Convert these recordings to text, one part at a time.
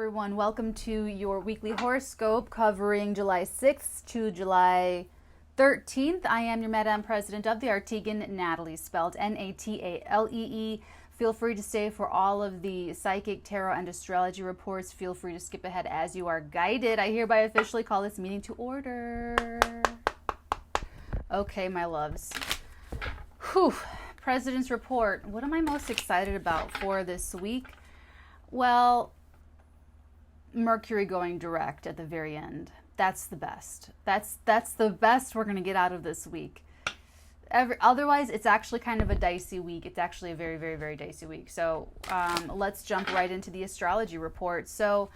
everyone. Welcome to your weekly horoscope covering July 6th to July 13th. I am your Madam President of the Arteagan, Natalee, spelled Natalee. Feel free to stay for all of the psychic, tarot, and astrology reports. Feel free to skip ahead as you are guided. I hereby officially call this meeting to order. Okay, my loves. Whew. President's Report. What am I most excited about for this week? Well, Mercury going direct at the very end. That's the best. That's the best we're going to get out of this week. Otherwise, it's actually kind of a dicey week. It's actually a very, very, very dicey week. So let's jump right into the astrology report. So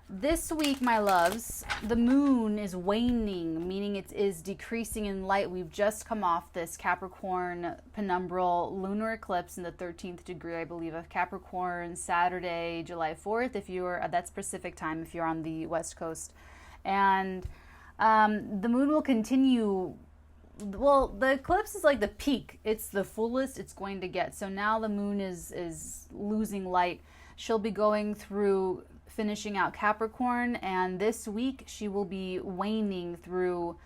this week, my loves, the moon is waning, meaning it is decreasing in light. We've just come off this Capricorn penumbral lunar eclipse in the 13th degree, I believe, of Capricorn, Saturday, July 4th, if you're, that's Pacific time, if you're on the West Coast. And the moon will continue. Well, the eclipse is like the peak. It's the fullest it's going to get. So now the moon is losing light. She'll be going through, finishing out Capricorn, and this week she will be waning through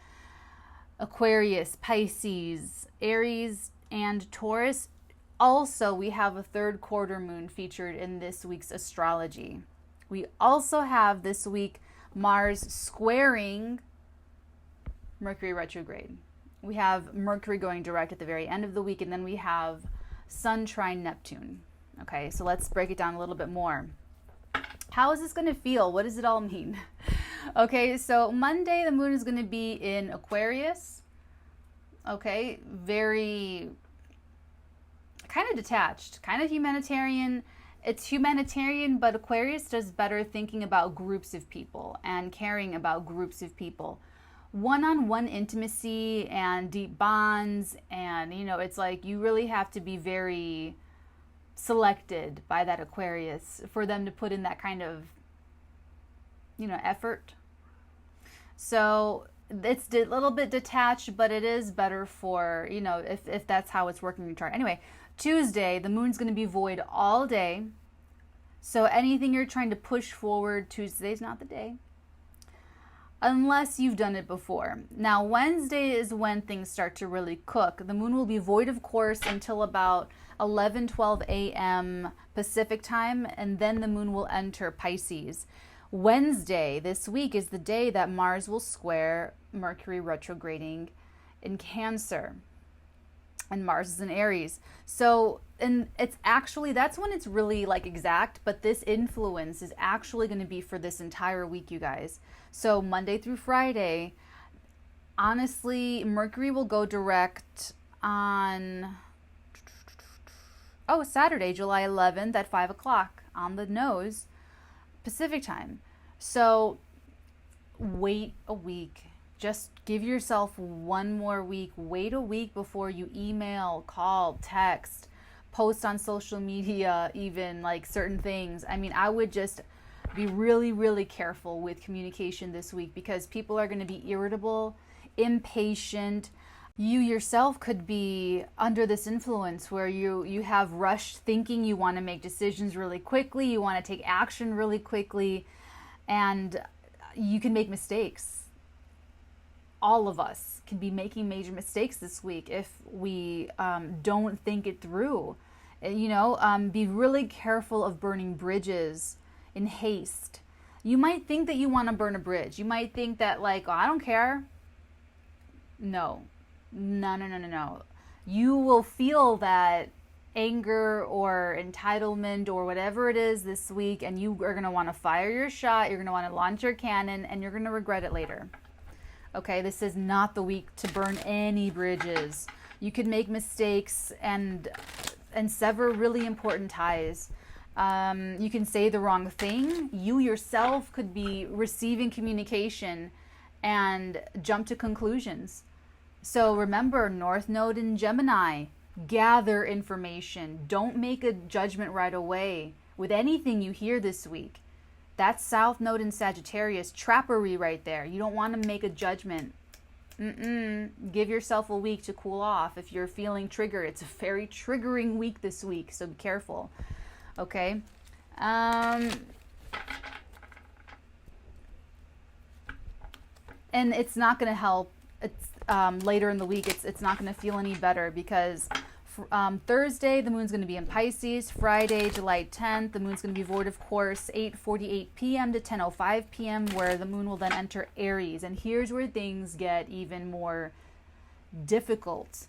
Aquarius, Pisces, Aries, and Taurus. Also, we have a third quarter moon featured in this week's astrology. We also have this week Mars squaring Mercury retrograde. We have Mercury going direct at the very end of the week, and then we have Sun trine Neptune. Okay, so let's break it down a little bit more. How is this going to feel? What does it all mean? Okay, so Monday, the moon is going to be in Aquarius. Okay, very kind of detached, kind of humanitarian. It's humanitarian, but Aquarius does better thinking about groups of people and caring about groups of people. One-on-one intimacy and deep bonds, and it's like you really have to be very selected by that Aquarius for them to put in that kind of effort. So it's a little bit detached, but it is better for if that's how it's working in your chart. Anyway, Tuesday, the moon's going to be void all day, so anything you're trying to push forward, Tuesday's not the day, unless you've done it before. Now, Wednesday is when things start to really cook. The moon will be void, of course, until about 11:12 a.m. Pacific time, and then the moon will enter Pisces. Wednesday this week is the day that Mars will square Mercury retrograding in Cancer, and Mars is in Aries. So, and it's actually, that's when it's really like exact, but this influence is actually going to be for this entire week, you guys. So Monday through Friday, honestly, Mercury will go direct on Saturday, July 11th at 5 o'clock on the nose, Pacific time. So wait a week. Just give yourself one more week. Wait a week before you email, call, text, post on social media, even like certain things. I mean, I would just be really, really careful with communication this week because people are going to be irritable, impatient. You yourself could be under this influence where you have rushed thinking, you want to make decisions really quickly, you want to take action really quickly, and you can make mistakes. All of us can be making major mistakes this week if we don't think it through. Be really careful of burning bridges in haste. You might think that you want to burn a bridge. You might think that I don't care. No. You will feel that anger or entitlement or whatever it is this week, and you are going to want to fire your shot. You're going to want to launch your cannon, and you're going to regret it later. Okay, this is not the week to burn any bridges. You could make mistakes and sever really important ties. You can say the wrong thing. You yourself could be receiving communication and jump to conclusions. So remember, North Node in Gemini, gather information. Don't make a judgment right away with anything you hear this week. That's South Node in Sagittarius, trappery right there. You don't want to make a judgment. Give yourself a week to cool off if you're feeling triggered. It's a very triggering week this week, so be careful. Okay. And it's not going to help. It's later in the week. It's not going to feel any better because Thursday the moon's going to be in Pisces. Friday, July 10th, the moon's going to be void of course, 8:48 p.m. to 10:05 p.m., where the moon will then enter Aries. And here's where things get even more difficult,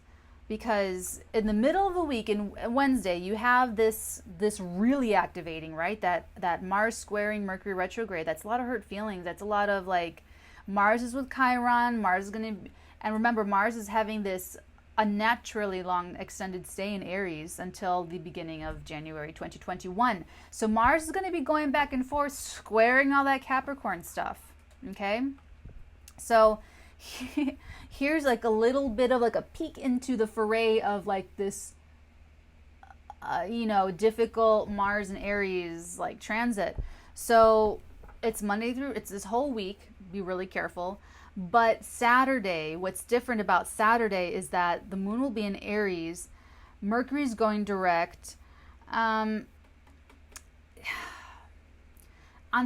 because in the middle of the week, in Wednesday, you have this really activating, right? That Mars squaring Mercury retrograde. That's a lot of hurt feelings. That's a lot of like, Mars is with Chiron. Mars is going to, and remember, Mars is having this unnaturally long extended stay in Aries until the beginning of January 2021. So Mars is going to be going back and forth, squaring all that Capricorn stuff. Okay? So here's like a little bit of like a peek into the foray of like this, difficult Mars and Aries like transit. So it's Monday through, it's this whole week. Be really careful. But Saturday, what's different about Saturday is that the moon will be in Aries. Mercury's going direct. On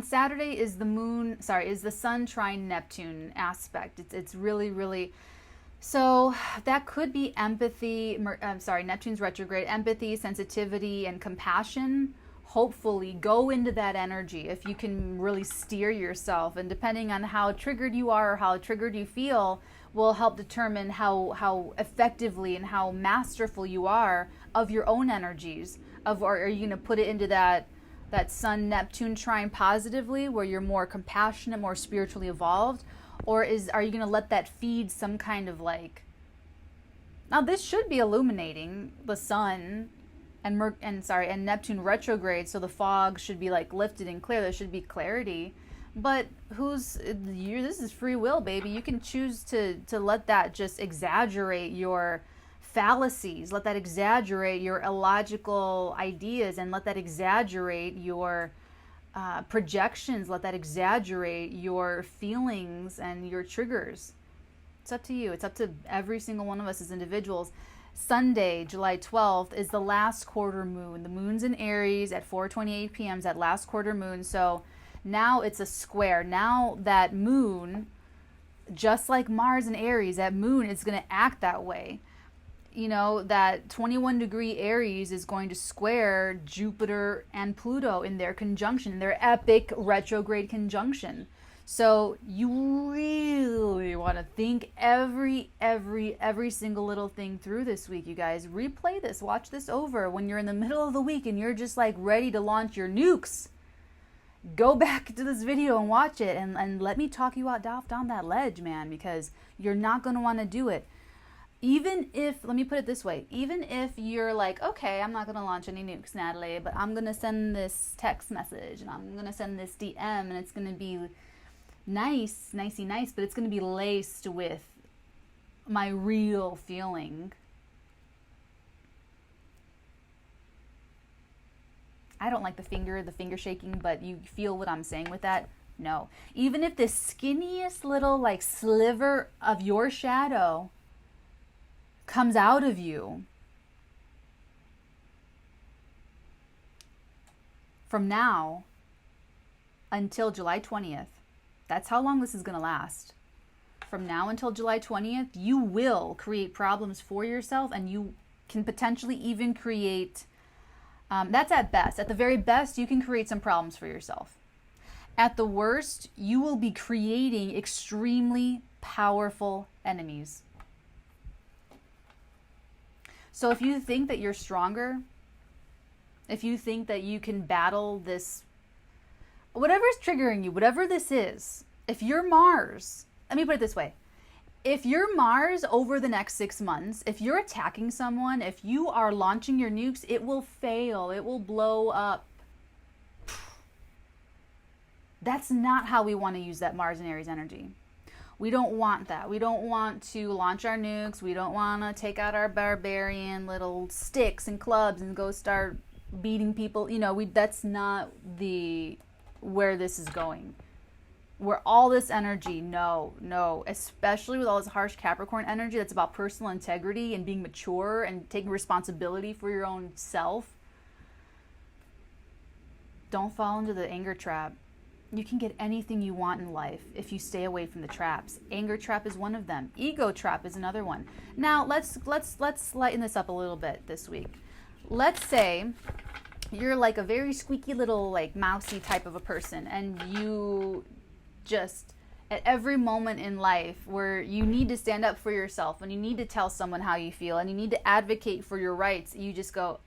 Saturday is the sun trine Neptune aspect. It's really, really, so that could be empathy. Neptune's retrograde, empathy, sensitivity, and compassion. Hopefully go into that energy if you can really steer yourself, and depending on how triggered you are or how triggered you feel will help determine how effectively and how masterful you are of your own energies. Or are you going to put it into that Sun Neptune trine positively, where you're more compassionate, more spiritually evolved, or are you going to let that feed some kind of like, now this should be illuminating the sun and Neptune retrograde, so the fog should be like lifted and clear. There should be clarity. But this is free will, baby. You can choose to let that just exaggerate your fallacies, let that exaggerate your illogical ideas, and let that exaggerate your projections, let that exaggerate your feelings and your triggers. It's up to you. It's up to every single one of us as individuals. Sunday, July 12th, is the last quarter moon. The moon's in Aries at 4:28 p.m. is that last quarter moon. So now it's a square. Now that moon, just like Mars in Aries, that moon is going to act that way. That 21-degree Aries is going to square Jupiter and Pluto in their conjunction, their epic retrograde conjunction. So you really want to think every single little thing through this week, you guys. Replay this, watch this over when you're in the middle of the week and you're just like ready to launch your nukes. Go back to this video and watch it and let me talk you out down that ledge, man, because you're not going to want to do it. Even if, let me put it this way, even if you're like, okay, I'm not going to launch any nukes, Natalie, but I'm going to send this text message and I'm going to send this DM and it's going to be nicey nice, but it's going to be laced with my real feeling. I don't like the finger shaking, but you feel what I'm saying with that? No. Even if the skinniest little like sliver of your shadow comes out of you, from now until July 20th, that's how long this is going to last. From now until July 20th, you will create problems for yourself, and you can potentially even create, that's at best. At the very best, you can create some problems for yourself. At the worst, you will be creating extremely powerful enemies. So if you think that you're stronger, if you think that you can battle this, whatever's triggering you, whatever this is, if you're Mars, let me put it this way. If you're Mars over the next 6 months, if you're attacking someone, if you are launching your nukes, it will fail. It will blow up. That's not how we want to use that Mars and Aries energy. We don't want that. We don't want to launch our nukes. We don't want to take out our barbarian little sticks and clubs and go start beating people. That's not where this is going. Where all this energy, no, especially with all this harsh Capricorn energy that's about personal integrity and being mature and taking responsibility for your own self. Don't fall into the anger trap. You can get anything you want in life if you stay away from the traps. Anger trap is one of them. Ego trap is another one. Now, let's lighten this up a little bit this week. Let's say you're like a very squeaky little like mousy type of a person, and you just at every moment in life where you need to stand up for yourself and you need to tell someone how you feel and you need to advocate for your rights, you just go,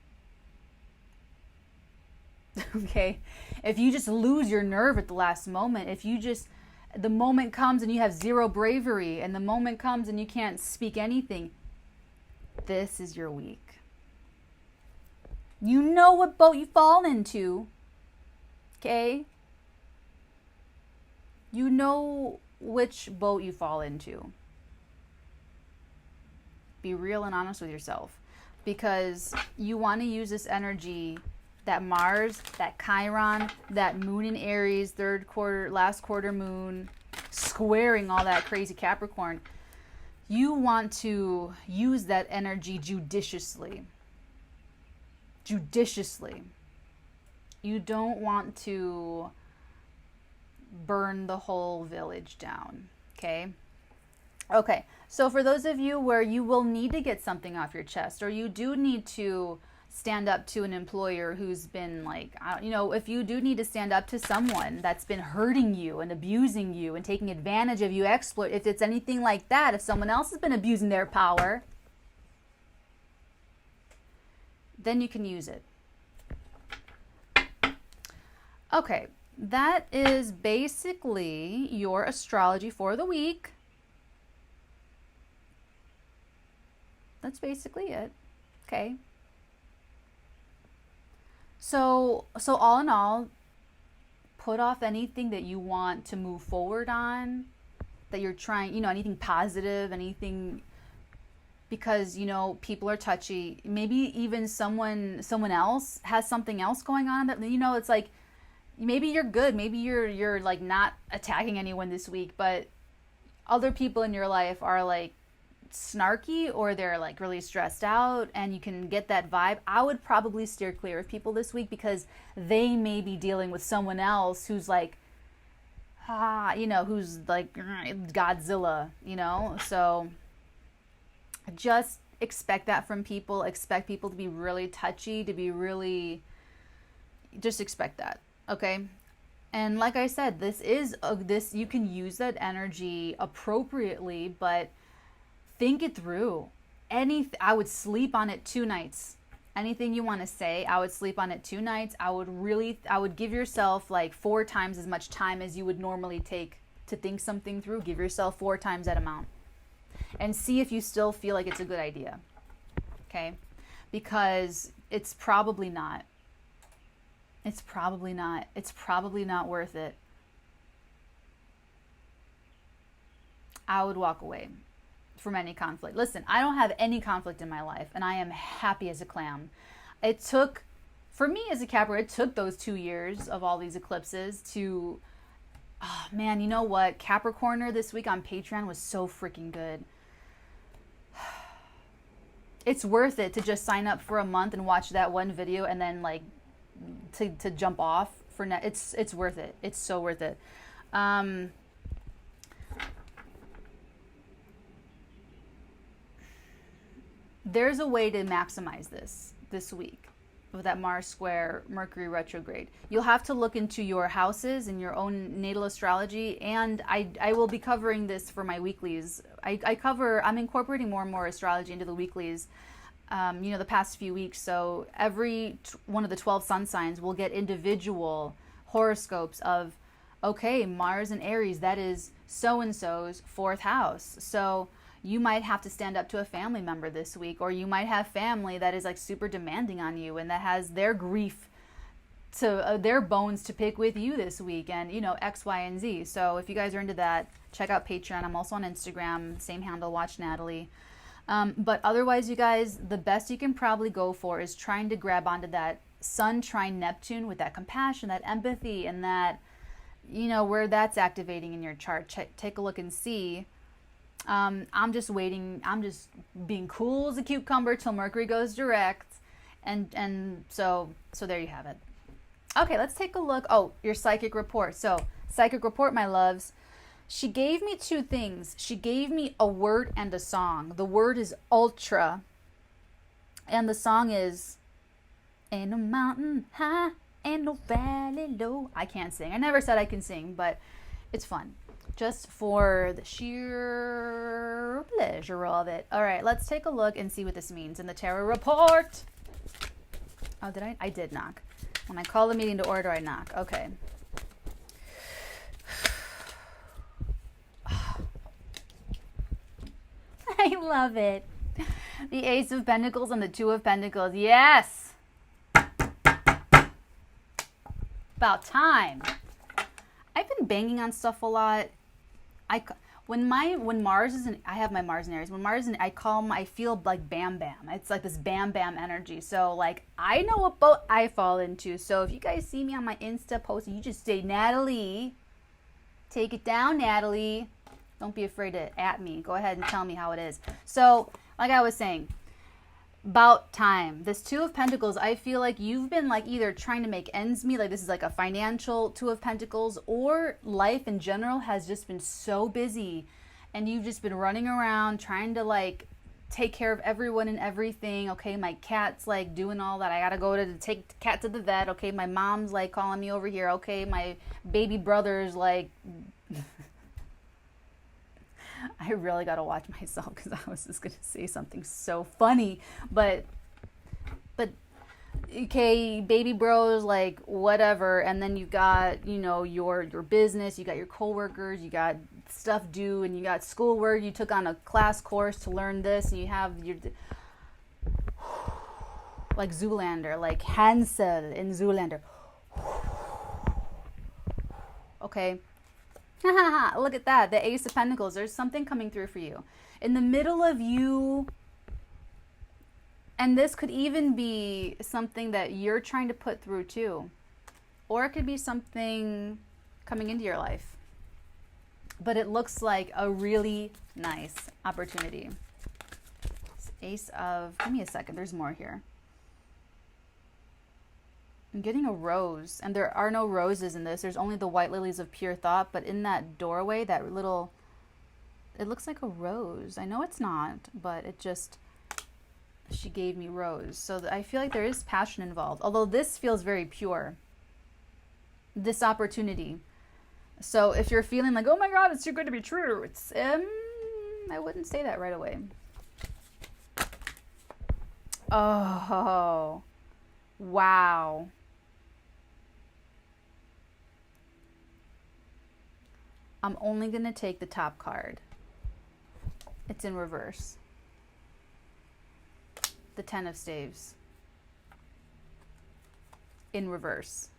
okay? If you just lose your nerve at the last moment, if you just, the moment comes and you have zero bravery, and the moment comes and you can't speak anything, this is your week. You know what boat you fall into, okay? You know which boat you fall into. Be real and honest with yourself, because you want to use this energy, that Mars, that Chiron, that moon in Aries, last quarter moon, squaring all that crazy Capricorn. You want to use that energy judiciously. Judiciously. You don't want to burn the whole village down, okay? Okay, so for those of you where you will need to get something off your chest, or you do need to stand up to an employer who's been like, if you do need to stand up to someone that's been hurting you and abusing you and taking advantage of you, if it's anything like that, if someone else has been abusing their power, then you can use it. Okay, that is basically your astrology for the week. That's basically it. Okay. So all in all, put off anything that you want to move forward on, that you're trying, anything positive, anything, because, people are touchy. Maybe even someone else has something else going on that, it's like, maybe you're good. Maybe you're like not attacking anyone this week, but other people in your life are like snarky, or they're like really stressed out, and you can get that vibe. I would probably steer clear of people this week, because they may be dealing with someone else who's like, who's like Godzilla, so just expect that from people. Expect people to be really touchy, to be really, just expect that. Okay. And like I said, you can use that energy appropriately, but think it through. I would sleep on it 2 nights. Anything you want to say, I would sleep on it 2 nights. I would give yourself like 4 times as much time as you would normally take to think something through. Give yourself 4 times that amount. And see if you still feel like it's a good idea. Okay? Because it's probably not. It's probably not. It's probably not worth it. I would walk away from any conflict. Listen, I don't have any conflict in my life, and I am happy as a clam. It took, for me as a Capricorn, it took those 2 years of all these eclipses to, oh man, you know what? Capricorner this week on Patreon was so freaking good. It's worth it to just sign up for a month and watch that one video, and then like to jump off for it's worth it. It's so worth it. There's a way to maximize this week with that Mars square Mercury retrograde. You'll have to look into your houses and your own natal astrology, and I will be covering this for my weeklies. I'm incorporating more and more astrology into the weeklies, the past few weeks. So every one of the 12 sun signs will get individual horoscopes of, okay, Mars and Aries, that is so-and-so's 4th house. So you might have to stand up to a family member this week, or you might have family that is like super demanding on you and that has their grief to their bones to pick with you this week, and X, Y, and Z. So if you guys are into that, check out Patreon. I'm also on Instagram, same handle, WatchNatalee. But otherwise, you guys, the best you can probably go for is trying to grab onto that Sun trine Neptune with that compassion, that empathy, and that, where that's activating in your chart. Take a look and see. I'm just waiting. I'm just being cool as a cucumber till Mercury goes direct. And so there you have it. Okay, let's take a look. Oh, your psychic report. So Psychic report, my loves. She gave me two things. She gave me a word and a song. The word is ultra. And the song is, ain't no mountain high, ain't no valley low. I can't sing. I never said I can sing, but it's fun. Just for the sheer pleasure of it. All right, let's take a look and see what this means in the tarot report. Oh, did I? I did knock. When I call the meeting to order, I knock. Okay. I love it. The Ace of Pentacles and the Two of Pentacles. Yes. About time. I've been banging on stuff a lot. When Mars is in, I have my Mars in Aries. When Mars is in, I feel like bam bam. It's like this bam bam energy. So like I know what boat I fall into. So if you guys see me on my Insta post, you just say Natalee. Take it down, Natalee. Don't be afraid to at me. Go ahead and tell me how it is. So like I was saying, about time. This Two of Pentacles, I feel like you've been like either trying to make ends meet, like this is like a financial Two of Pentacles, or life in general has just been so busy and you've just been running around trying to like take care of everyone and everything. Okay, my cat's like doing all that. I gotta go to take the cat to the vet. Okay, my mom's like calling me over here. Okay, my baby brother's like... I really got to watch myself because I was just going to say something so funny. But, okay, baby bros, like, whatever. And then you got, you know, your business. You got your coworkers. You got stuff due. And you got schoolwork. You took on a class course to learn this. And you have your... Like Zoolander. Like Hansel in Zoolander. Okay. Look at that. The Ace of Pentacles. There's something coming through for you. In the middle of you, and this could even be something that you're trying to put through too. Or it could be something coming into your life. But it looks like a really nice opportunity. Ace of... Give me a second. There's more here. I'm getting a rose, and there are no roses in this. There's only the white lilies of pure thought, but in that doorway, that little, it looks like a rose. I know it's not, but it just, she gave me rose. So I feel like there is passion involved, although this feels very pure, this opportunity. So if you're feeling like, oh my God, it's too good to be true, it's, I wouldn't say that right away. Oh, wow. I'm only going to take the top card. It's in reverse. The Ten of Staves. In reverse.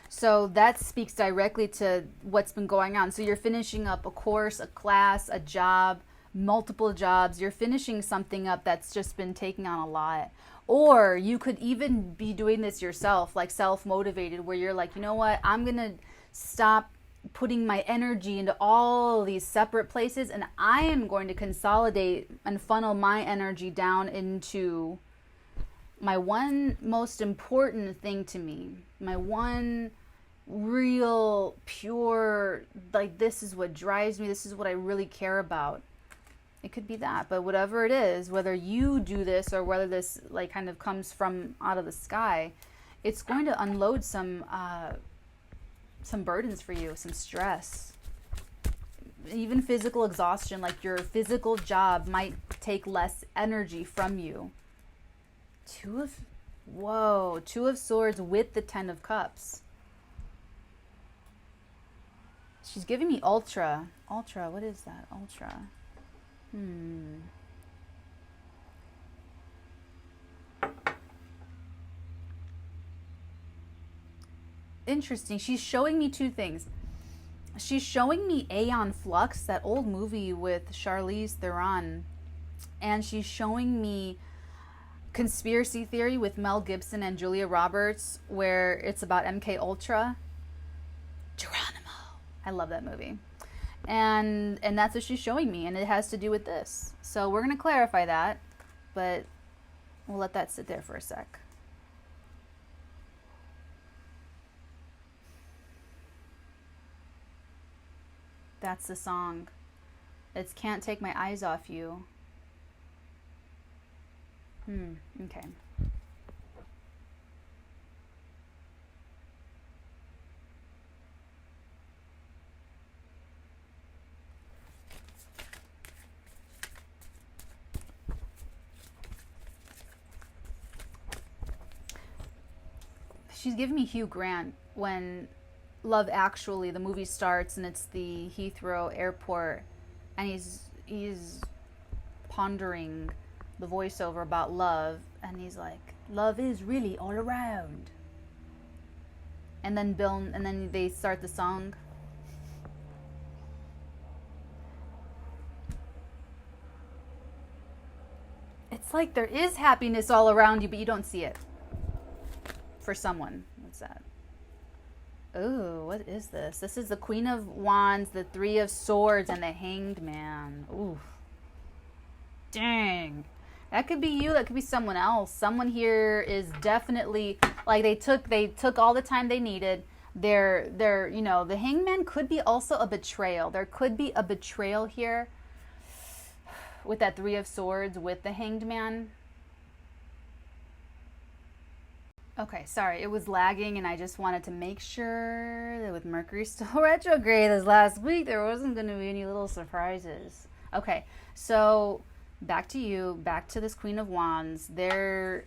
So that speaks directly to what's been going on. So you're finishing up a course, a class, a job, multiple jobs. You're finishing something up that's just been taking on a lot. Or you could even be doing this yourself, like self-motivated, where you're like, you know what, I'm going to stop putting my energy into all these separate places, and I am going to consolidate and funnel my energy down into my one most important thing to me, my one real pure, like, this is what drives me, this is what I really care about. It could be that, but whatever it is, whether you do this or whether this like kind of comes from out of the sky, it's going to unload some burdens for you, some stress, even physical exhaustion. Like your physical job might take less energy from you. Two of Swords with the Ten of Cups. She's giving me ultra. Ultra, what is that? Ultra. Interesting. She's showing me two things. She's showing me Aeon Flux, that old movie with Charlize Theron. And she's showing me Conspiracy Theory with Mel Gibson and Julia Roberts, where it's about MK Ultra. Geronimo. I love that movie. And that's what she's showing me, and it has to do with this. So we're going to clarify that, but we'll let that sit there for a sec. That's the song. It's Can't Take My Eyes Off You. Okay. She's giving me Hugh Grant when Love Actually, the movie starts and it's the Heathrow airport and he's pondering the voiceover about love and he's like, love is really all around. And then they start the song. It's like there is happiness all around you, but you don't see it. For someone. What's that? Ooh, what is this? This is the Queen of Wands, the Three of Swords, and the Hanged Man. Ooh. Dang. That could be you. That could be someone else. Someone here is definitely, like, they took all the time they needed. They're the Hanged Man could be also a betrayal. There could be a betrayal here with that Three of Swords with the Hanged Man. Okay, sorry, it was lagging and I just wanted to make sure that with Mercury still retrograde this last week, there wasn't going to be any little surprises. Okay, so back to you, back to this Queen of Wands. They're,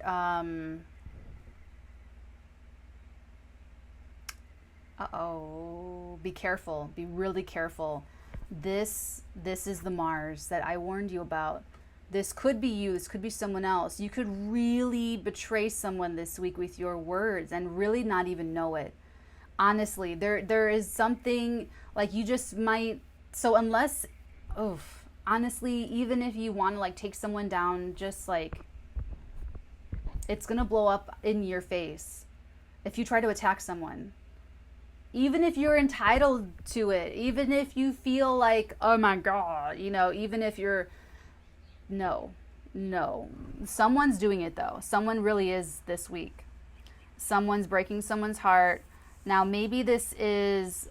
be careful, be really careful. This is the Mars that I warned you about. This could be you. This could be someone else. You could really betray someone this week with your words and really not even know it. Honestly, there is something like you just might. So unless, honestly, even if you want to like take someone down, just like it's going to blow up in your face if you try to attack someone. Even if you're entitled to it, even if you feel like, oh my God, even if you're, no. Someone's doing it though. Someone really is this week. Someone's breaking someone's heart. Now, maybe this is,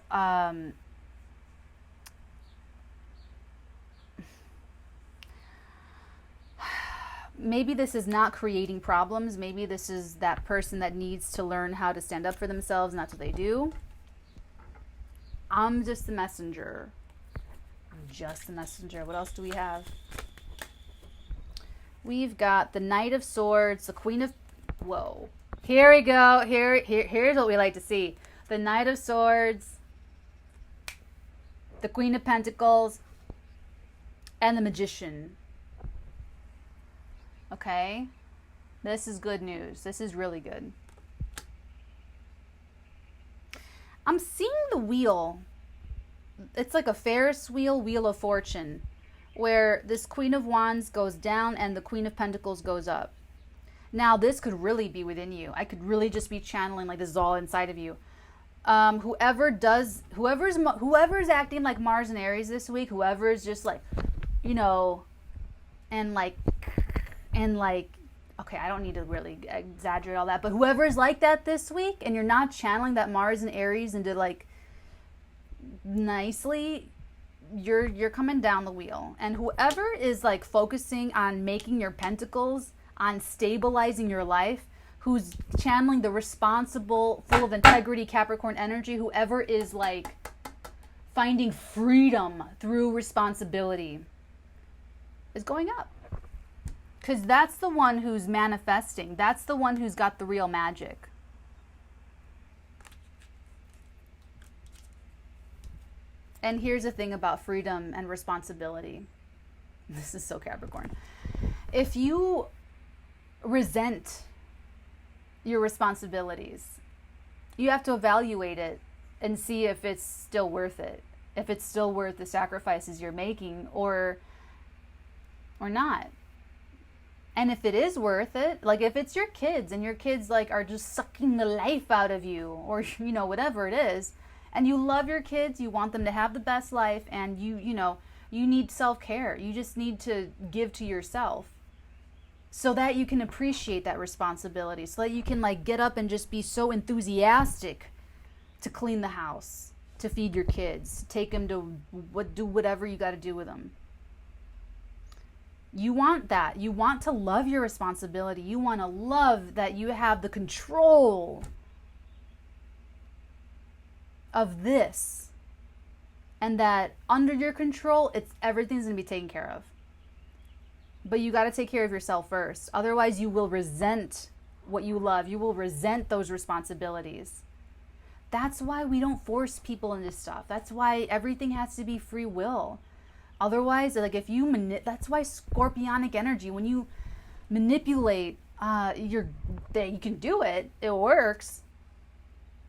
maybe this is not creating problems. Maybe this is that person that needs to learn how to stand up for themselves, and that's what they do. I'm just the messenger. What else do we have? We've got the Knight of Swords, the Queen of... Whoa. Here we go. Here's what we like to see. The Knight of Swords, the Queen of Pentacles, and the Magician. Okay? This is good news. This is really good. I'm seeing the wheel. It's like a Ferris wheel, Wheel of Fortune, where this Queen of Wands goes down and the Queen of Pentacles goes up. Now, this could really be within you. I could really just be channeling like this is all inside of you. Whoever's acting like Mars and Aries this week, whoever's just like, and like, okay, I don't need to really exaggerate all that, but whoever's like that this week and you're not channeling that Mars and Aries into like nicely, you're coming down the wheel. And whoever is like focusing on making your pentacles, on stabilizing your life, who's channeling the responsible, full of integrity Capricorn energy, whoever is like finding freedom through responsibility is going up. Because that's the one who's manifesting. That's the one who's got the real magic. And here's the thing about freedom and responsibility. This is so Capricorn. If you resent your responsibilities, you have to evaluate it and see if it's still worth it. If it's still worth the sacrifices you're making or not. And if it is worth it, like if it's your kids and your kids like are just sucking the life out of you or, whatever it is, and you love your kids, you want them to have the best life, and you need self-care. You just need to give to yourself so that you can appreciate that responsibility, so that you can like get up and just be so enthusiastic to clean the house to feed your kids, take them to do whatever you got to do with them. You want that. You want to love your responsibility. You want to love that you have the control of this, and that under your control, everything's going to be taken care of. But you got to take care of yourself first. Otherwise, you will resent what you love. You will resent those responsibilities. That's why we don't force people into stuff. That's why everything has to be free will. Otherwise, like if you that's why scorpionic energy, when you manipulate, you can do it. It works.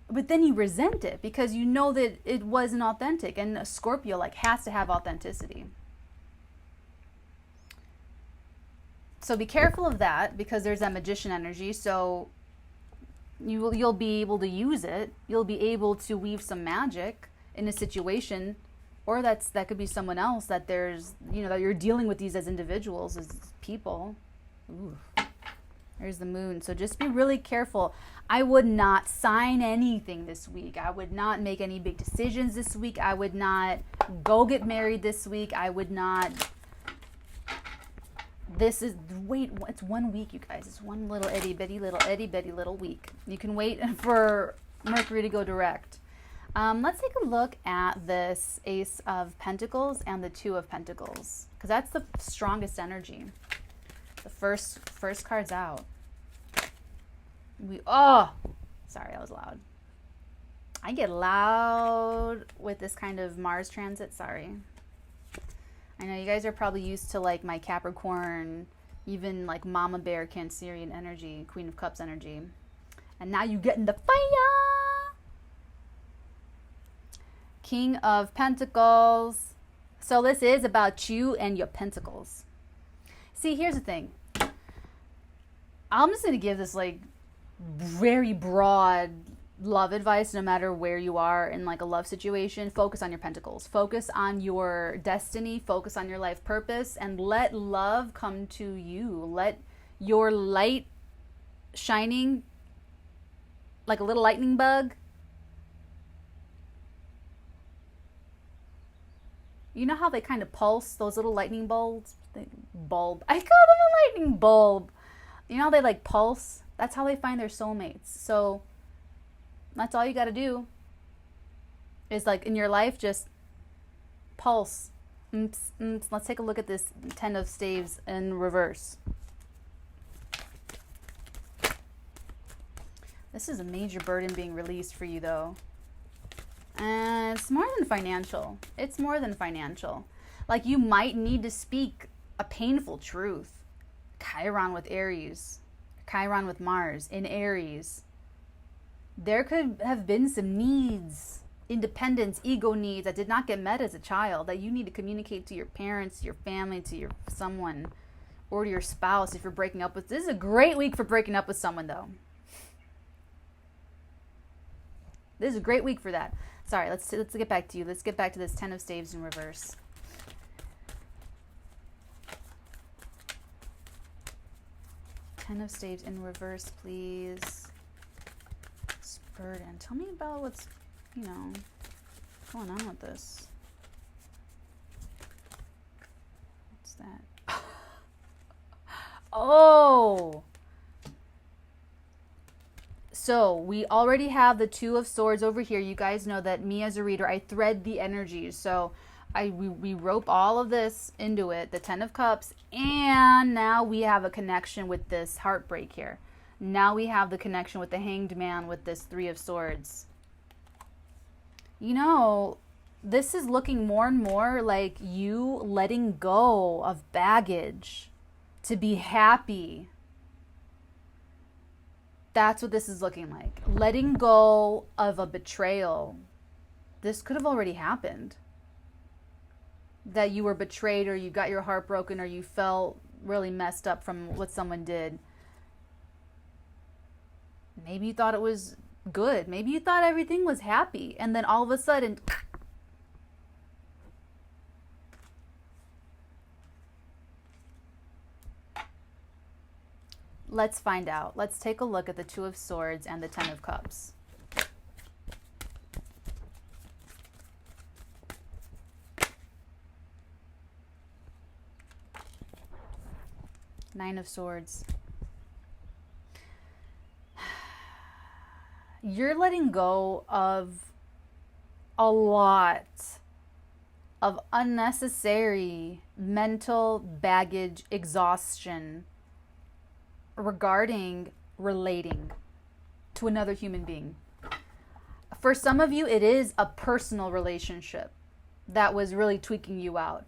But then you resent it because you know that it wasn't authentic. And a Scorpio has to have authenticity. So be careful of that, because there's that magician energy. So you'll be able to use it. You'll be able to weave some magic in a situation, or that could be someone else that that you're dealing with these as individuals, as people. Ooh. There's the moon. So just be really careful. I would not sign anything this week. I would not make any big decisions this week. I would not go get married this week. I would not. It's 1 week, you guys. It's one little itty bitty little week. You can wait for Mercury to go direct. Let's take a look at this Ace of Pentacles and the Two of Pentacles, because that's the strongest energy. The first card's out. Sorry, that was loud. I get loud with this kind of Mars transit. Sorry. I know you guys are probably used to my Capricorn, even Mama Bear Cancerian energy, Queen of Cups energy. And now you get in the fire. King of Pentacles. So this is about you and your pentacles. See, here's the thing. I'm just going to give this very broad love advice, no matter where you are in a love situation. Focus on your pentacles. Focus on your destiny. Focus on your life purpose, and let love come to you. Let your light shining like a little lightning bug. You know how they kind of pulse, those little lightning bulbs? I call them a lightning bulb. You know how they pulse? That's how they find their soulmates. So that's all you got to do is in your life, just pulse. Let's take a look at this 10 of Staves in reverse. This is a major burden being released for you, though. And it's more than financial. It's more than financial. You might need to speak a painful truth. Chiron with Aries. Chiron with Mars in Aries. There could have been some needs, independence, ego needs that did not get met as a child, that you need to communicate to your parents, your family, to your someone, or to your spouse if you're breaking up with. This is a great week for breaking up with someone, though. This is a great week for that. Sorry, let's get back to you. Let's get back to this 10 of Staves in reverse. Ten of Staves in reverse, please. Burden. Tell me about what's, going on with this. What's that? Oh! So, we already have the Two of Swords over here. You guys know that me as a reader, I thread the energies. So, we rope all of this into it, the 10 of Cups, and now we have a connection with this heartbreak here. Now we have the connection with the Hanged Man with this 3 of Swords. This is looking more and more like you letting go of baggage to be happy. That's what this is looking like. Letting go of a betrayal. This could have already happened. That you were betrayed, or you got your heart broken, or you felt really messed up from what someone did. Maybe you thought it was good. Maybe you thought everything was happy. And then all of a sudden, let's find out. Let's take a look at the 2 of Swords and the 10 of Cups. Nine of Swords. You're letting go of a lot of unnecessary mental baggage, exhaustion regarding relating to another human being. For some of you, it is a personal relationship that was really tweaking you out.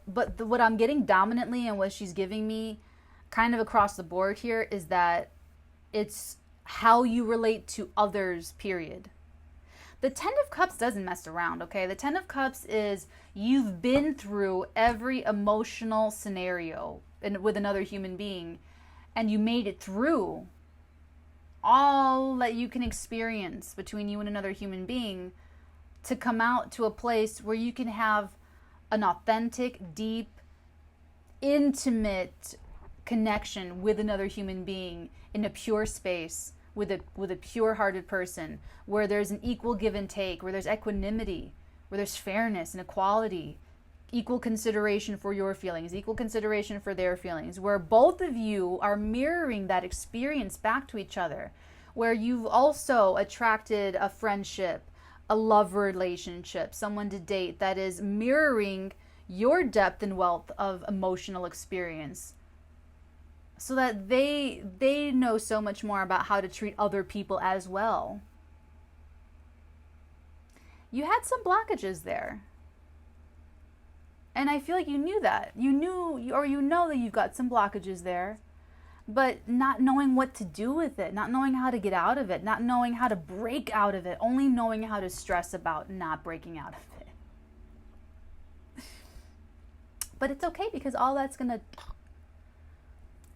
But what I'm getting dominantly and what she's giving me kind of across the board here is that it's how you relate to others, period. The Ten of Cups doesn't mess around, okay? The Ten of Cups is you've been through every emotional scenario with another human being, and you made it through all that you can experience between you and another human being to come out to a place where you can have an authentic, deep, intimate connection with another human being in a pure space with a pure-hearted person, where there's an equal give and take, where there's equanimity, where there's fairness and equality, equal consideration for your feelings, equal consideration for their feelings, where both of you are mirroring that experience back to each other, where you've also attracted a friendship, a love relationship, someone to date that is mirroring your depth and wealth of emotional experience, so that they know so much more about how to treat other people as well. You had some blockages there. And I feel like you knew that. You know that you've got some blockages there, but not knowing what to do with it, not knowing how to get out of it, not knowing how to break out of it, only knowing how to stress about not breaking out of it. But it's okay, because all that's going to,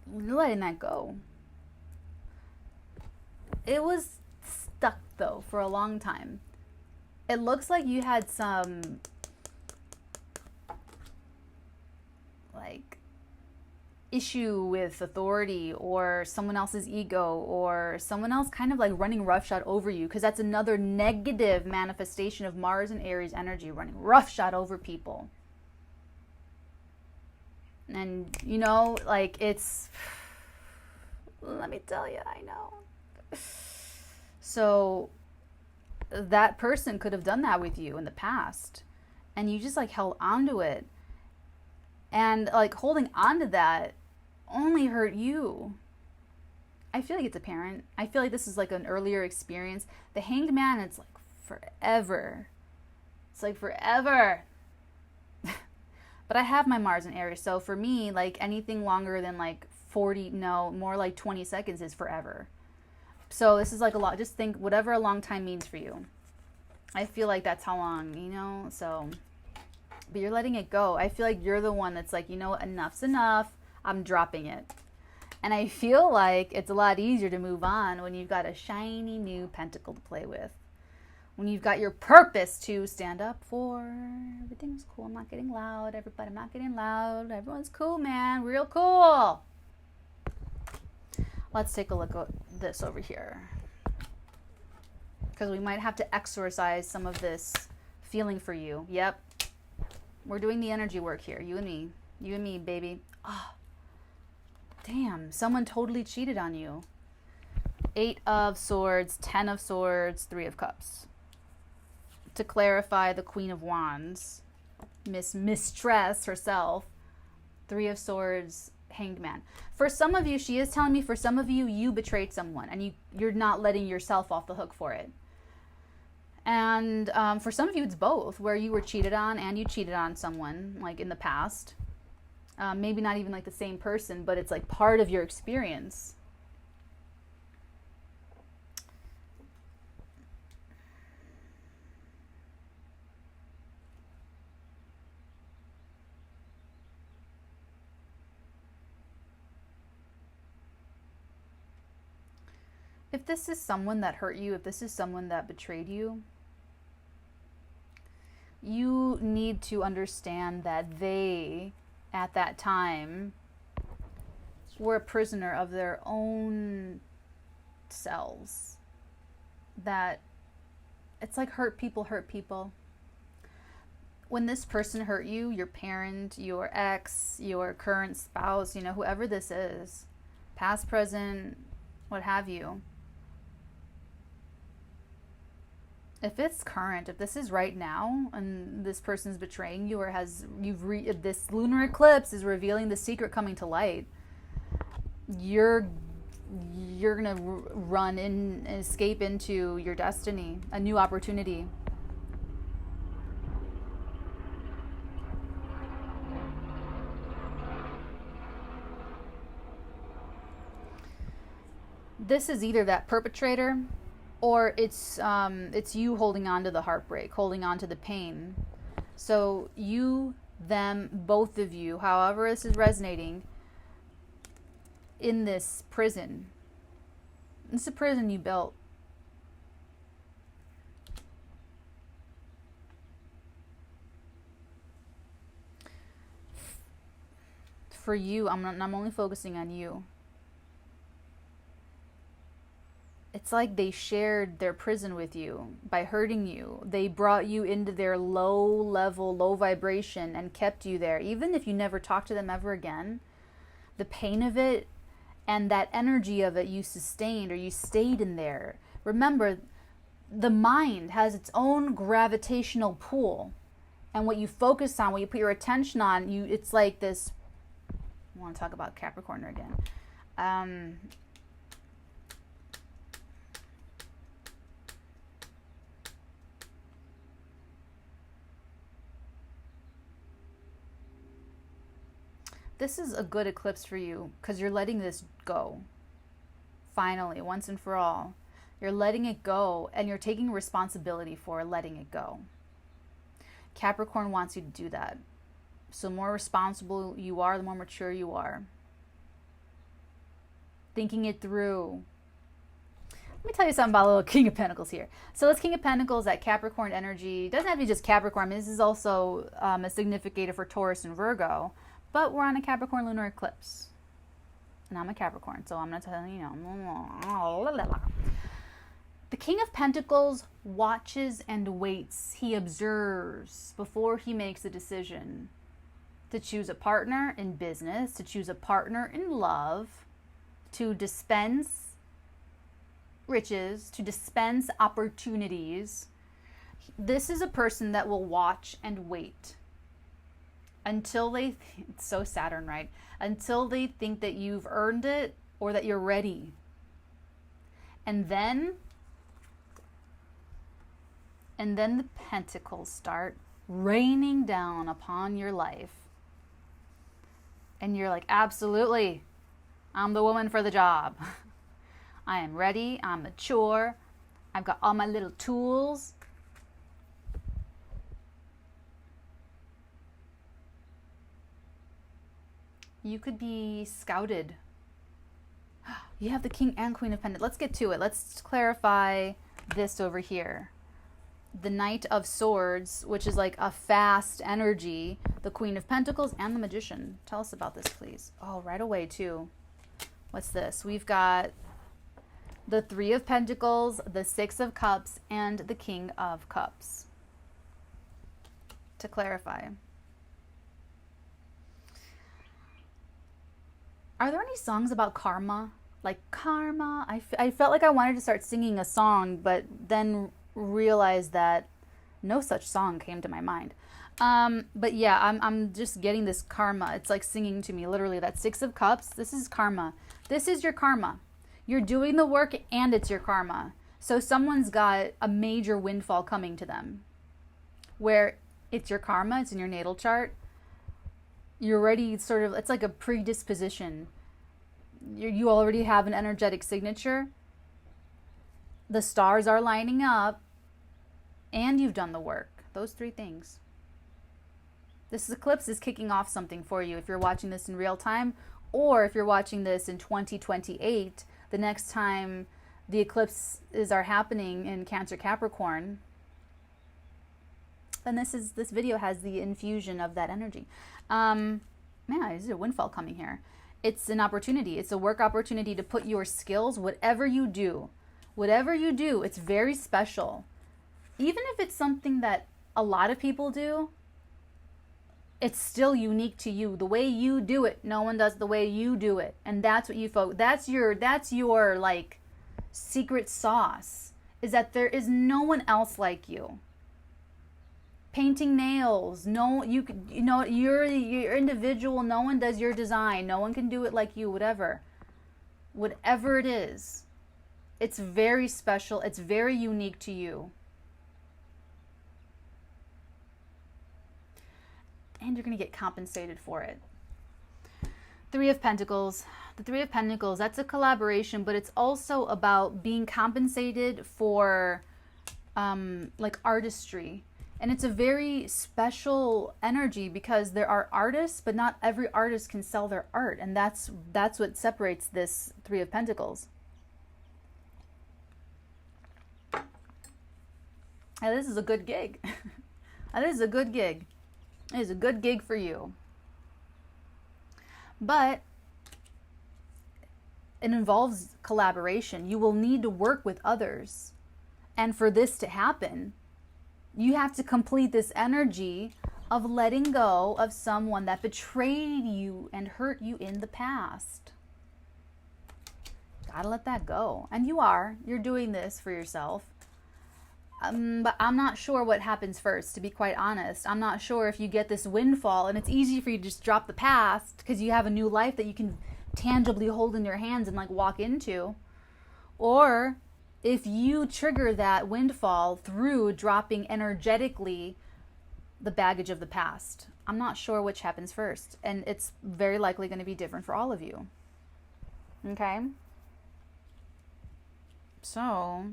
letting that go. It was stuck though for a long time. It looks like you had some like issue with authority or someone else's ego or someone else kind of like running roughshod over you, because that's another negative manifestation of Mars and Aries energy, running roughshod over people. And you know, like, it's, let me tell you, I know. So that person could have done that with you in the past, and you just like held on to it, and like holding on to that only hurt you. I feel like it's apparent. I feel like this is like an earlier experience. The Hanged Man, it's like forever. It's like forever. But I have my Mars in Aries, so for me, like anything longer than like 40, no, more like 20 seconds is forever. So this is like a lot. Just think whatever a long time means for you. I feel like that's how long, you know, so, but you're letting it go. I feel like you're the one that's like, you know what, enough's enough. I'm dropping it. And I feel like it's a lot easier to move on when you've got a shiny new pentacle to play with. When you've got your purpose to stand up for. Everything's cool. I'm not getting loud. Everybody, I'm not getting loud. Everyone's cool, man. Real cool. Let's take a look at this over here, because we might have to exorcise some of this feeling for you. Yep. We're doing the energy work here. You and me. You and me, baby. Oh, damn. Someone totally cheated on you. 8 of Swords, 10 of Swords, 3 of Cups. To clarify, the Queen of Wands, Mistress herself, 3 of Swords, Hanged Man. For some of you, she is telling me, for some of you, you betrayed someone and you're not letting yourself off the hook for it. And for some of you, it's both, where you were cheated on and you cheated on someone, like in the past. Maybe not even like the same person, but it's like part of your experience. If this is someone that hurt you, if this is someone that betrayed you, you need to understand that they, at that time, were a prisoner of their own selves. That it's like hurt people hurt people. when this person hurt you, your parent, your ex, your current spouse, whoever this is, past, present, what have you, if it's current, if this is right now and this person's betraying you, or this lunar eclipse is revealing the secret coming to light, you're gonna run and escape into your destiny, a new opportunity. This is either that perpetrator, or it's you holding on to the heartbreak, holding on to the pain. So you, them, both of you, however this is resonating, in this prison. It's a prison you built. For you, I'm only focusing on you. It's like they shared their prison with you by hurting you. They brought you into their low level, low vibration and kept you there. Even if you never talked to them ever again, the pain of it and that energy of it you sustained, or you stayed in there. Remember, the mind has its own gravitational pull. And what you focus on, what you put your attention on, it's like this. I want to talk about Capricorn again. This is a good eclipse for you because you're letting this go. Finally, once and for all. You're letting it go, and you're taking responsibility for letting it go. Capricorn wants you to do that. So the more responsible you are, the more mature you are. Thinking it through. Let me tell you something about a little King of Pentacles here. So this King of Pentacles, that Capricorn energy, doesn't have to be just Capricorn. I mean, this is also a significator for Taurus and Virgo. But we're on a Capricorn lunar eclipse. And I'm a Capricorn, so I'm going to tell you, The King of Pentacles watches and waits. He observes before he makes a decision to choose a partner in business, to choose a partner in love, to dispense riches, to dispense opportunities. This is a person that will watch and wait until it's so Saturn, right? Until they think that you've earned it or that you're ready. And then the pentacles start raining down upon your life. And you're like, absolutely, I'm the woman for the job. I am ready, I'm mature, I've got all my little tools. You could be scouted. You have the King and Queen of Pentacles. Let's get to it. Let's clarify this over here. The Knight of Swords, which is like a fast energy. The Queen of Pentacles and the Magician. Tell us about this, please. Oh, right away, too. What's this? We've got the Three of Pentacles, the Six of Cups, and the King of Cups. To clarify. Are there any songs about karma? Like karma? I felt like I wanted to start singing a song, but then realized that no such song came to my mind. But yeah, I'm just getting this karma. It's like singing to me, literally. That Six of Cups, this is karma. This is your karma. You're doing the work and it's your karma. So someone's got a major windfall coming to them. Where it's your karma, it's in your natal chart. You're already sort of, it's like a predisposition. You already have an energetic signature. The stars are lining up. And you've done the work. Those three things. This eclipse is kicking off something for you if you're watching this in real time. Or if you're watching this in 2028, the next time the eclipses are happening in Cancer Capricorn, then this video has the infusion of that energy. Man, there's a windfall coming here. It's an opportunity. It's a work opportunity to put your skills, whatever you do, it's very special. Even if it's something that a lot of people do, it's still unique to you. The way you do it, no one does the way you do it. And that's what you focus. That's your like secret sauce, is that there is no one else like you. Painting nails, you're individual. No one does your design. No one can do it like you. Whatever it is, it's very special. It's very unique to you. And you're going to get compensated for it. Three of Pentacles. The Three of Pentacles, that's a collaboration, but it's also about being compensated for like artistry. And it's a very special energy because there are artists, but not every artist can sell their art. And that's what separates this Three of Pentacles. Now, this is a good gig. This is a good gig. It is a good gig for you. But it involves collaboration. You will need to work with others. And for this to happen, you have to complete this energy of letting go of someone that betrayed you and hurt you in the past. Gotta let that go. And you're doing this for yourself. But I'm not sure what happens first, to be quite honest. I'm not sure if you get this windfall and it's easy for you to just drop the past because you have a new life that you can tangibly hold in your hands and like walk into. Or if you trigger that windfall through dropping energetically the baggage of the past. I'm not sure which happens first. And it's very likely going to be different for all of you. Okay? So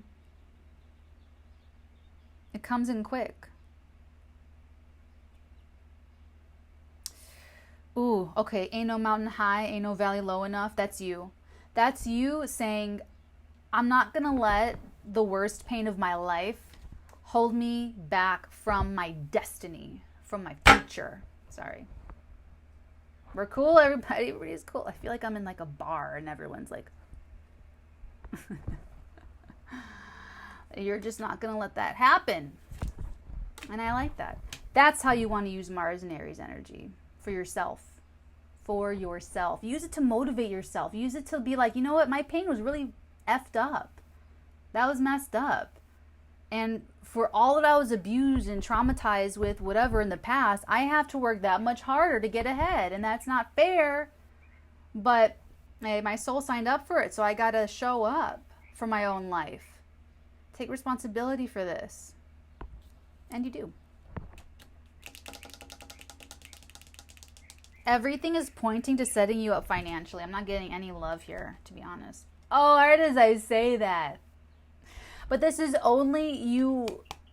it comes in quick. Ooh, okay. Ain't no mountain high, ain't no valley low enough. That's you. That's you saying, I'm not going to let the worst pain of my life hold me back from my destiny, from my future. Sorry. We're cool, everybody. Everybody's cool. I feel like I'm in like a bar and everyone's like... You're just not going to let that happen. And I like that. That's how you want to use Mars and Aries energy. For yourself. For yourself. Use it to motivate yourself. Use it to be like, you know what? My pain was really effed up. That was messed up. And for all that I was abused and traumatized with whatever in the past, I have to work that much harder to get ahead. And that's not fair. But hey, my soul signed up for it. So I got to show up for my own life. Take responsibility for this. And you do. Everything is pointing to setting you up financially. I'm not getting any love here, to be honest. Oh, where does I say that? But this is only you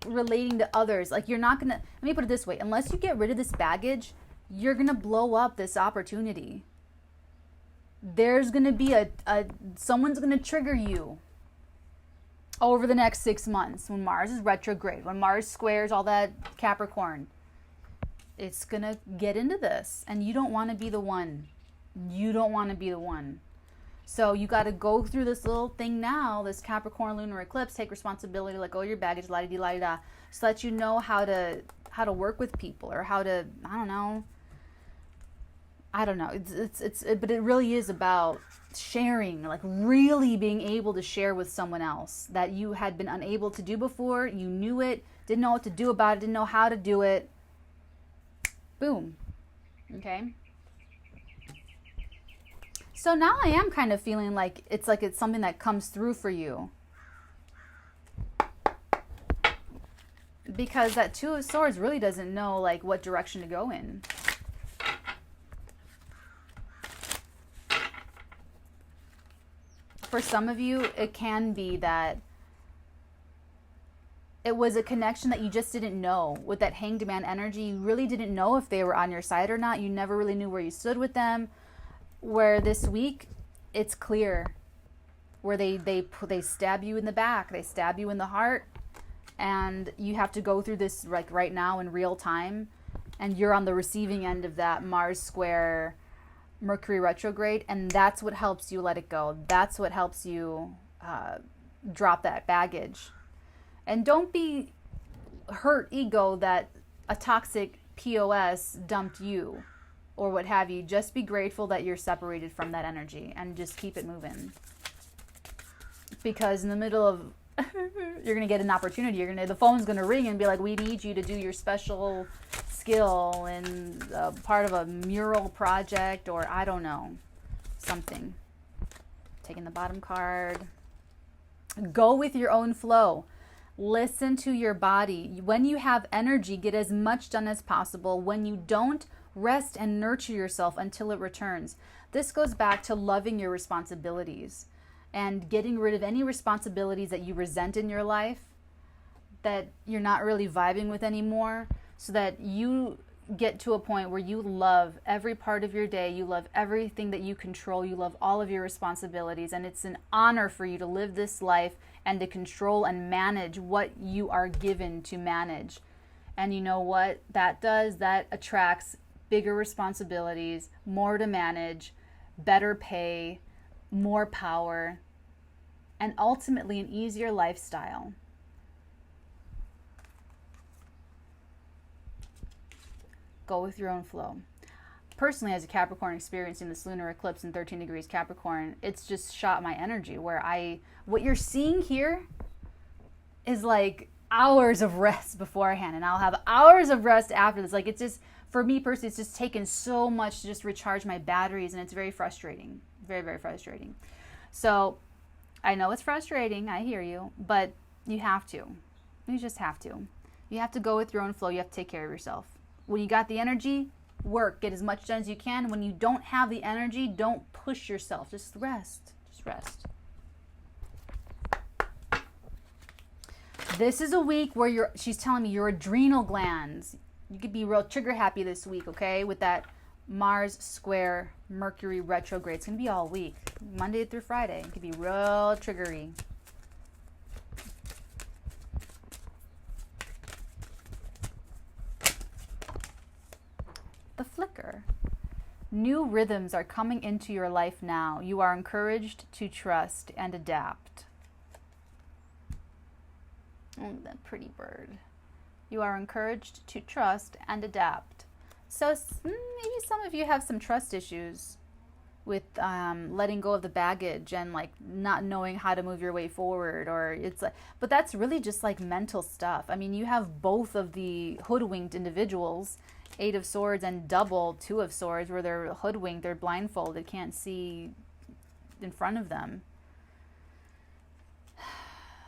relating to others. Like, you're not going to... Let me put it this way. Unless you get rid of this baggage, you're going to blow up this opportunity. There's going to be someone's going to trigger you over the next 6 months when Mars is retrograde, when Mars squares all that Capricorn. It's going to get into this, and you don't want to be the one. You don't want to be the one. So you got to go through this little thing now, this Capricorn lunar eclipse, take responsibility, let go of your baggage, la-di-di-la-di-da, so that you know how to work with people, or how to, I don't know. But it really is about sharing, like really being able to share with someone else that you had been unable to do before. You knew it, didn't know what to do about it, didn't know how to do it. Boom. Okay. So now I am kind of feeling like it's something that comes through for you. Because that Two of Swords really doesn't know like what direction to go in. For some of you, it can be that it was a connection that you just didn't know. With that Hanged Man energy, you really didn't know if they were on your side or not. You never really knew where you stood with them. Where this week, it's clear. Where they stab you in the back. They stab you in the heart. And you have to go through this like right now in real time. And you're on the receiving end of that Mars square Mercury retrograde, and that's what helps you let it go. That's what helps you drop that baggage. And don't be hurt ego that a toxic POS dumped you or what have you, just be grateful that you're separated from that energy and just keep it moving. Because in the middle of, you're going to get an opportunity. The phone's going to ring and be like, we need you to do your special skill in part of a mural project, or I don't know, something. Taking the bottom card. Go with your own flow. Listen to your body. When you have energy, get as much done as possible. When you don't, rest and nurture yourself until it returns. This goes back to loving your responsibilities and getting rid of any responsibilities that you resent in your life, that you're not really vibing with anymore, so that you get to a point where you love every part of your day, you love everything that you control, you love all of your responsibilities, and it's an honor for you to live this life and to control and manage what you are given to manage. And you know what that does? That attracts bigger responsibilities, more to manage, better pay, more power, and ultimately an easier lifestyle. Go with your own flow. Personally, as a Capricorn experiencing this lunar eclipse in 13 degrees Capricorn, it's just shot my energy where what you're seeing here is like hours of rest beforehand, and I'll have hours of rest after this. Like, it's just, for me personally, it's just taken so much to just recharge my batteries, and it's very frustrating. Very, very frustrating. So I know it's frustrating. I hear you, but you have to. You just have to. You have to go with your own flow. You have to take care of yourself. When you got the energy, work. Get as much done as you can. When you don't have the energy, don't push yourself. Just rest. Just rest. This is a week where she's telling me your adrenal glands, you could be real trigger happy this week, okay? With that Mars square Mercury retrograde. It's going to be all week. Monday through Friday. It could be real triggery. The flicker. New rhythms are coming into your life now. You are encouraged to trust and adapt. Oh, that pretty bird. You are encouraged to trust and adapt. So maybe some of you have some trust issues with letting go of the baggage and like not knowing how to move your way forward, or it's like, but that's really just like mental stuff. I mean, you have both of the hoodwinked individuals, 8 of Swords and double 2 of Swords, where they're hoodwinked, they're blindfolded, can't see in front of them.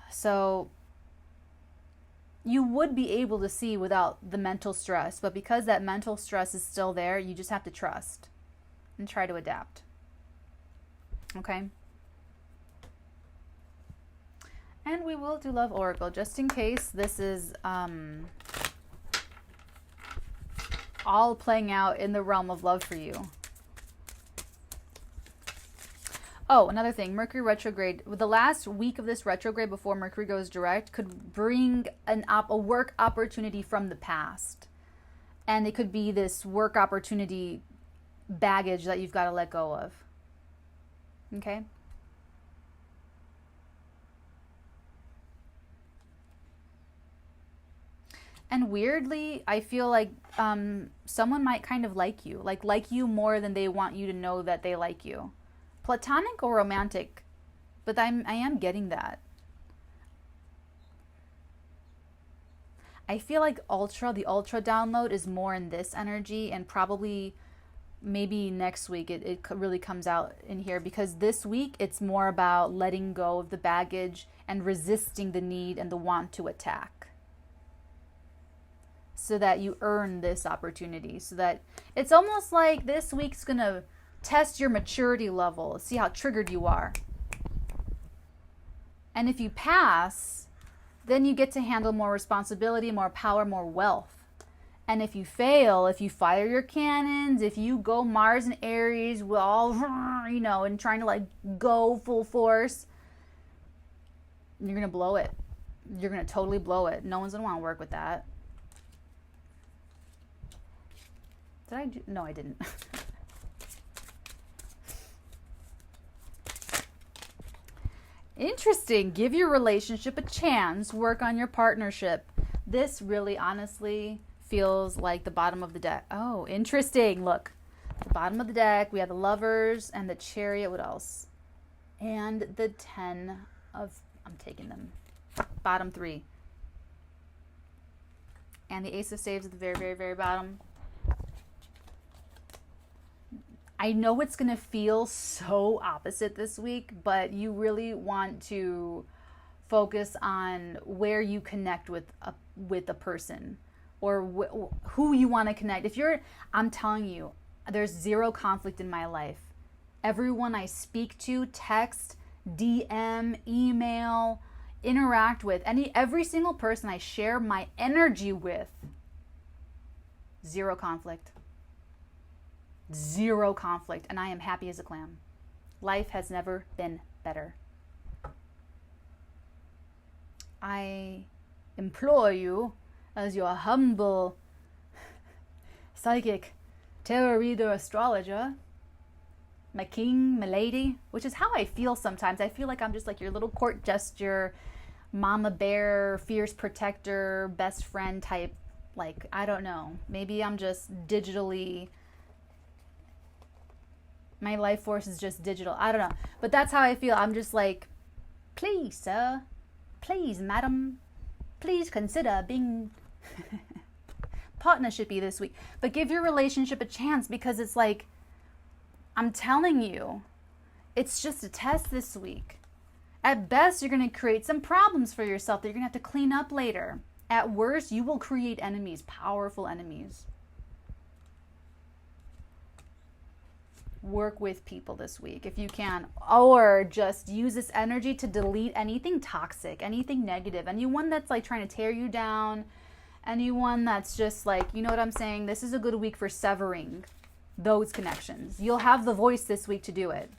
So you would be able to see without the mental stress, but because that mental stress is still there, you just have to trust and try to adapt. Okay? And we will do Love Oracle, just in case this is all playing out in the realm of love for you. Oh, another thing, Mercury retrograde. The last week of this retrograde before Mercury goes direct could bring a work opportunity from the past. And it could be this work opportunity baggage that you've got to let go of. Okay? And weirdly, I feel like someone might kind of like you more than they want you to know that they like you. Platonic or romantic, but I am getting that. I feel like the ultra download is more in this energy, and probably maybe next week it really comes out in here, because this week it's more about letting go of the baggage and resisting the need and the want to attack, so that you earn this opportunity. So that it's almost like this week's gonna test your maturity level, see how triggered you are. And if you pass, then you get to handle more responsibility, more power, more wealth. And if you fail, if you fire your cannons, if you go Mars and Aries with all, and trying to like go full force, you're going to blow it. You're going to totally blow it. No one's going to want to work with that. Did I do? No, I didn't. Interesting. Give your relationship a chance. Work on your partnership. This really honestly feels like the bottom of the deck. Oh, interesting. Look, the bottom of the deck, we have the Lovers and the Chariot. What else? And the 10 of, I'm taking them, bottom 3. And the Ace of Staves at the very, very, very bottom. I know it's going to feel so opposite this week, but you really want to focus on where you connect with a person, or who you want to connect. I'm telling you, there's zero conflict in my life. Everyone I speak to, text, DM, email, interact with, every single person I share my energy with, zero conflict. Zero conflict, and I am happy as a clam. Life has never been better. I implore you, as your humble psychic tarot reader astrologer, my king, my lady, which is how I feel sometimes. I feel like I'm just like your little court jester, mama bear, fierce protector, best friend type. Like, I don't know. Maybe I'm just digitally, my life force is just digital. I don't know. But that's how I feel. I'm just like, please, sir, please, madam, please consider being partnershipy this week. But give your relationship a chance, because it's like, I'm telling you, it's just a test this week. At best, you're going to create some problems for yourself that you're going to have to clean up later. At worst, you will create enemies, powerful enemies. Work with people this week if you can, or just use this energy to delete anything toxic, anything negative, anyone that's like trying to tear you down, anyone that's just like, you know what I'm saying? This is a good week for severing those connections. You'll have the voice this week to do it.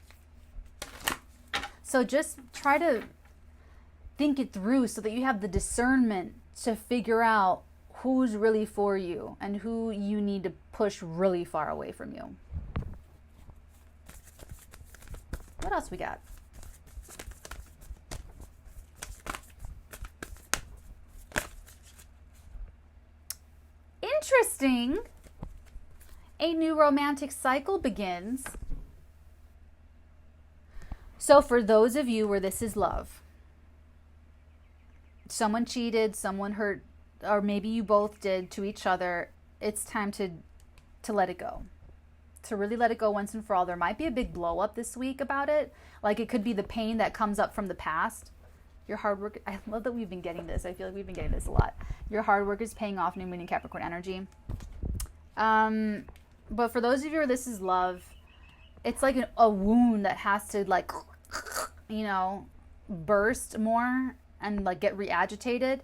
So just try to think it through so that you have the discernment to figure out who's really for you and who you need to push really far away from you. What else we got? Interesting. A new romantic cycle begins. So for those of you where this is love, someone cheated, someone hurt, or maybe you both did to each other, it's time to let it go. To really let it go once and for all. There might be a big blow up this week about it. Like, it could be the pain that comes up from the past. Your hard work, I love that we've been getting this. I feel like we've been getting this a lot. Your hard work is paying off, new moon in Capricorn energy. But for those of you where this is love, it's like a wound that has to, like, you know, burst more and like get re-agitated.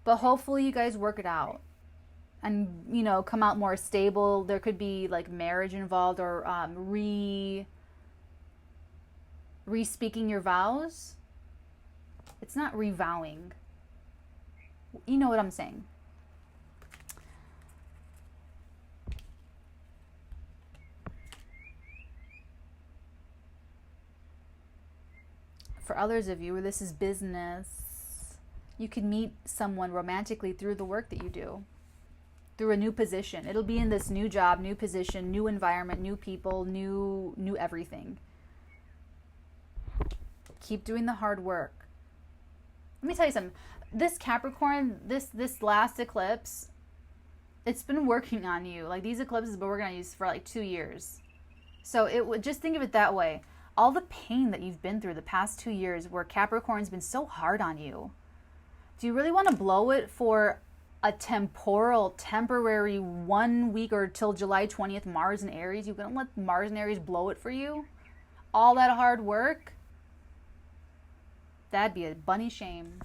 But hopefully you guys work it out and, you know, come out more stable. There could be like marriage involved, or re-speaking your vows. It's not revowing. You know what I'm saying. For others of you where this is business, you can meet someone romantically through the work that you do, through a new position. It'll be in this new job, new position, new environment, new people, new everything. Keep doing the hard work. Let me tell you something. This Capricorn, this last eclipse, it's been working on you. Like, these eclipses have been working on you for like 2 years. So it would, just think of it that way. All the pain that you've been through the past 2 years where Capricorn's been so hard on you. Do you really want to blow it for a temporary 1 week, or till July 20th, Mars and Aries? You're going to let Mars and Aries blow it for you? All that hard work? That'd be a bunny shame.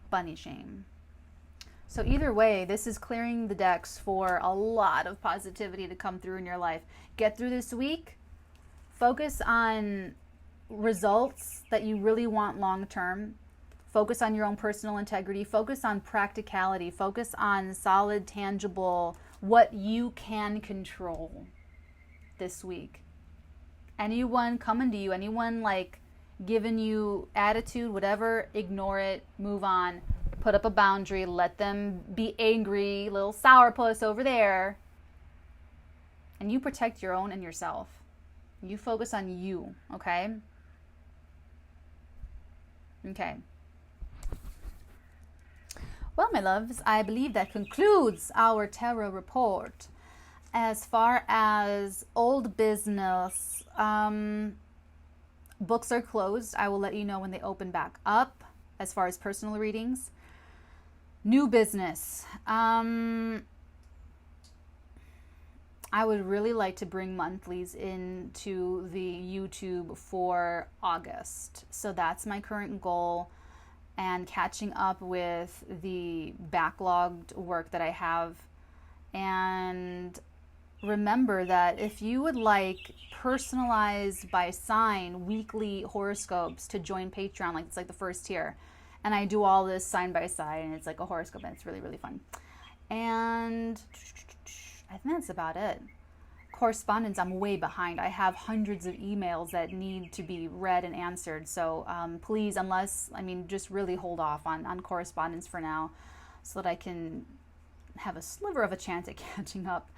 Bunny shame. So either way, this is clearing the decks for a lot of positivity to come through in your life. Get through this week. Focus on results that you really want long term. Focus on your own personal integrity. Focus on practicality. Focus on solid, tangible, what you can control this week. Anyone coming to you, anyone like giving you attitude, whatever, ignore it, move on. Put up a boundary. Let them be angry, little sourpuss over there. And you protect your own and yourself. You focus on you, okay? Okay. Well, my loves, I believe that concludes our tarot report. As far as old business, books are closed. I will let you know when they open back up. As far as personal readings, new business. I would really like to bring monthlies into the YouTube for August. So that's my current goal, and catching up with the backlogged work that I have. And remember that if you would like personalized by sign weekly horoscopes to join Patreon, like it's like the first tier. And I do all this sign by side, and it's like a horoscope, and it's really, really fun. And I think that's about it. Correspondence, I'm way behind. I have hundreds of emails that need to be read and answered. So please, just really hold off on correspondence for now, so that I can have a sliver of a chance at catching up.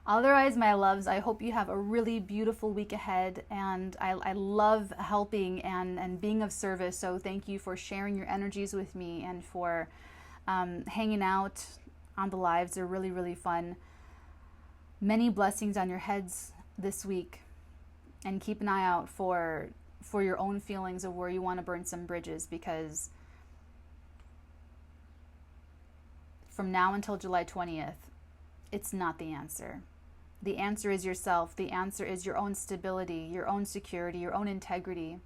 Otherwise, my loves, I hope you have a really beautiful week ahead, and I love helping and being of service. So thank you for sharing your energies with me, and for hanging out on the lives. They're really, really fun. Many blessings on your heads this week, and keep an eye out for your own feelings of where you want to burn some bridges, because from now until July 20th, it's not the answer. The answer is yourself. The answer is your own stability, your own security, your own integrity.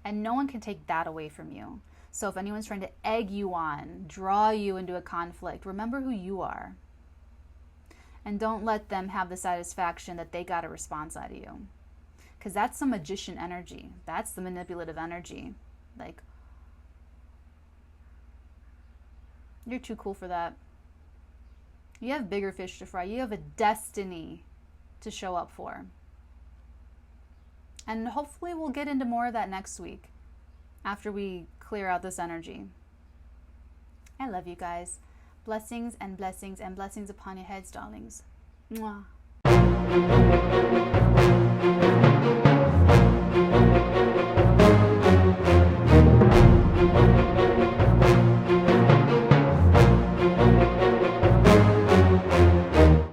And no one can take that away from you. So if anyone's trying to egg you on, draw you into a conflict, remember who you are. And don't let them have the satisfaction that they got a response out of you. Because that's the magician energy. That's the manipulative energy. Like, you're too cool for that. You have bigger fish to fry. You have a destiny to show up for. And hopefully we'll get into more of that next week, after we clear out this energy. I love you guys. Blessings and blessings and blessings upon your heads, darlings. Mwah.